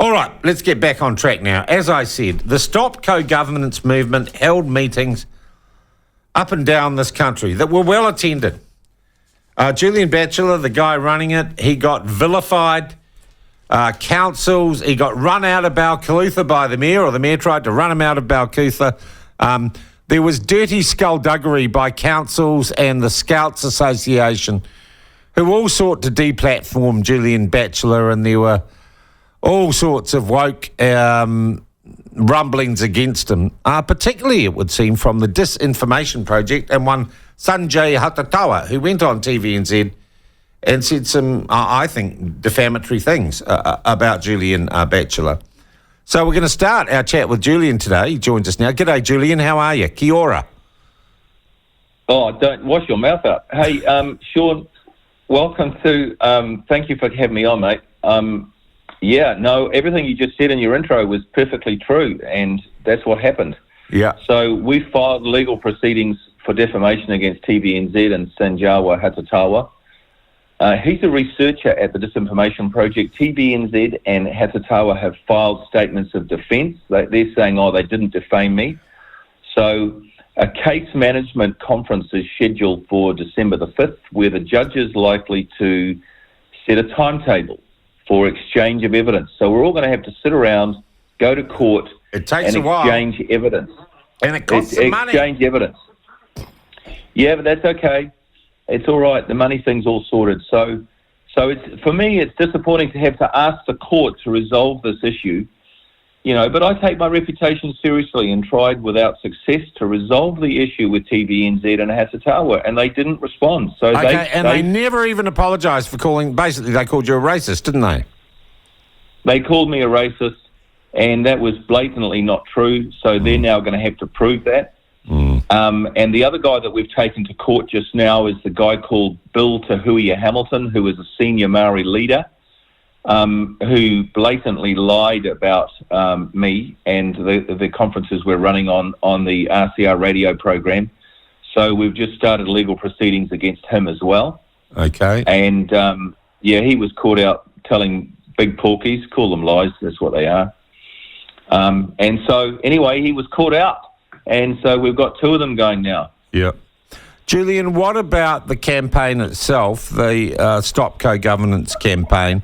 All right, let's get back on track now. As I said, the Stop Co-Governance movement held meetings up and down this country that were well attended. Julian Batchelor, the guy running it, he got vilified. Councils, he got run out of Balclutha by the mayor, or the mayor tried to run him out of Balclutha. There was dirty skullduggery by councils and the Scouts Association, who all sought to deplatform Julian Batchelor, and there were all sorts of woke rumblings against him, particularly, it would seem, from the Disinformation Project and one Sanjay Hatatawa, who went on TVNZ and said some, I think, defamatory things about Julian Batchelor. So we're going to start our chat with Julian today. He joins us now. G'day, Julian. How are you? Kia ora. Oh, don't wash your mouth up. Hey, Sean, welcome to, thank you for having me on, mate. Everything you just said in your intro was perfectly true, and that's what happened. Yeah. So we filed legal proceedings for defamation against TVNZ and Sanjawa Hatatawa. He's a researcher at the Disinformation Project. TVNZ and Hatatawa have filed statements of defence. They're saying, they didn't defame me. So a case management conference is scheduled for December the 5th, where the judge is likely to set a timetable for exchange of evidence. So we're all going to have to sit around, go to court, it takes and a while. Exchange evidence. And it costs some money. Exchange evidence. Yeah, but that's okay. It's all right. The money thing's all sorted. So it's, for me, it's disappointing to have to ask the court to resolve this issue, but I take my reputation seriously and tried without success to resolve the issue with TVNZ and Hatatawa, and they didn't respond. So they never even apologised for calling, basically they called you a racist, didn't they? They called me a racist, and that was blatantly not true, so they're now going to have to prove that. And the other guy that we've taken to court just now is the guy called Bill Tahuia Hamilton, who is a senior Maori leader, who blatantly lied about me and the conferences we're running on the RCR radio program. So we've just started legal proceedings against him as well. Okay. And, he was caught out telling big porkies, call them lies, that's what they are. And so, anyway, he was caught out. And so we've got two of them going now. Yeah. Julian, what about the campaign itself, the Stop Co-Governance campaign?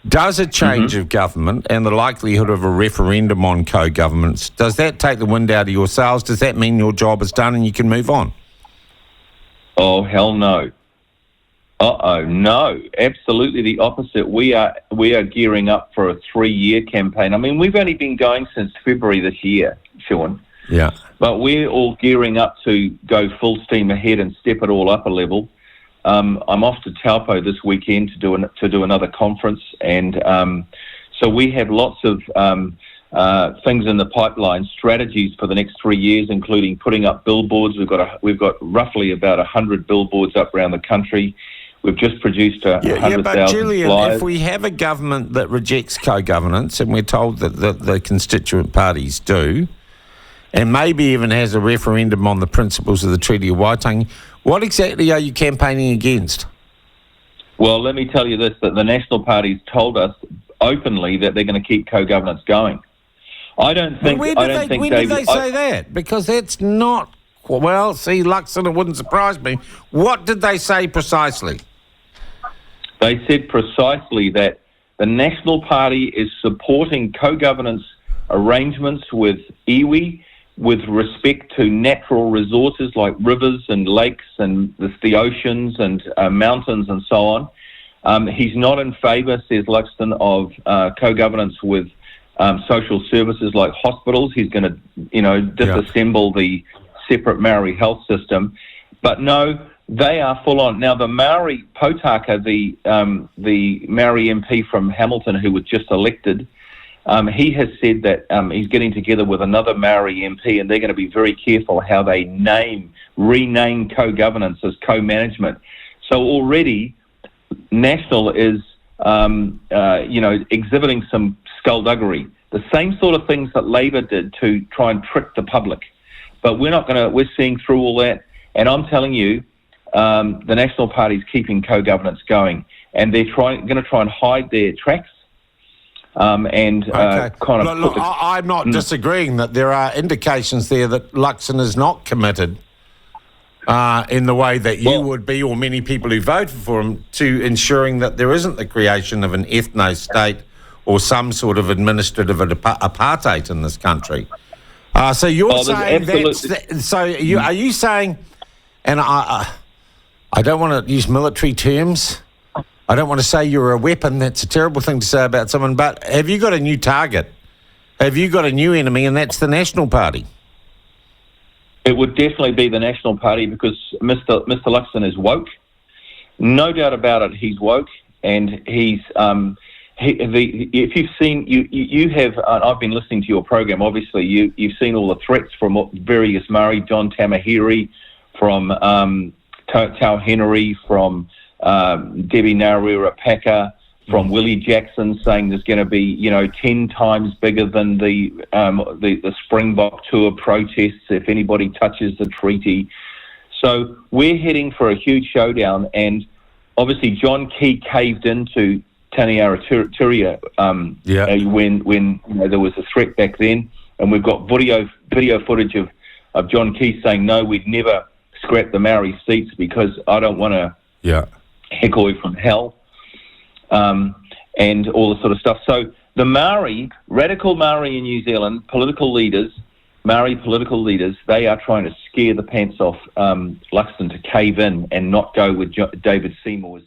Does a change of government and the likelihood of a referendum on co-governance, does that take the wind out of your sails? Does that mean your job is done and you can move on? Oh, hell no. No. Absolutely the opposite. We are gearing up for a 3-year campaign. I mean, we've only been going since February this year, Sean. Yeah. But we're all gearing up to go full steam ahead and step it all up a level. I'm off to Taupo this weekend to do another conference, and so we have lots of things in the pipeline, strategies for the next 3 years, including putting up billboards. We've got roughly about 100 billboards up around the country. We've just produced 100,000 but Julian, flyers. if we have a government that rejects co-governance, and we're told that the constituent parties do, and maybe even has a referendum on the principles of the Treaty of Waitangi, what exactly are you campaigning against? Well, let me tell you this, that the National Party's told us openly that they're going to keep co-governance going. I don't think... When did they say that? Because that's not... Well, see, Luxon, it wouldn't surprise me. What did they say precisely? They said precisely that the National Party is supporting co-governance arrangements with iwi, with respect to natural resources like rivers and lakes and the oceans and mountains and so on. He's not in favour, says Luxton, of co-governance with social services like hospitals. He's going to, disassemble the separate Maori health system. But no, they are full on. Now, the Maori Potaka, the Maori MP from Hamilton who was just elected, he has said that he's getting together with another Maori MP, and they're going to be very careful how they rename co-governance as co-management. So already, National is, exhibiting some skullduggery. The same sort of things that Labor did to try and trick the public. But we're seeing through all that, and I'm telling you, the National Party's keeping co-governance going, and they're going to try and hide their tracks. and kind of Look, I'm not disagreeing that there are indications there that Luxon is not committed in the way that you would be, or many people who voted for him, to ensuring that there isn't the creation of an ethno-state or some sort of administrative apartheid in this country. So you're saying that. So are you saying? And I don't want to use military terms. I don't want to say you're a weapon. That's a terrible thing to say about someone. But have you got a new target? Have you got a new enemy, and that's the National Party? It would definitely be the National Party, because Mr. Luxon is woke. No doubt about it, he's woke, and he's. If you've seen, you have. I've been listening to your program. Obviously, you've seen all the threats from various Maori, John Tamahiri, from Tau Henry, from Debbie Narira Paka, from Willie Jackson, saying there's going to be 10 times bigger than the Springbok Tour protests if anybody touches the treaty. So we're heading for a huge showdown, and obviously John Key caved into Taniara Turia when there was a threat back then, and we've got video footage of John Key saying, no, we'd never scrap the Maori seats because I don't want to heckle from hell, and all this sort of stuff. So the Maori, radical Maori in New Zealand, Maori political leaders, they are trying to scare the pants off Luxon to cave in and not go with David Seymour's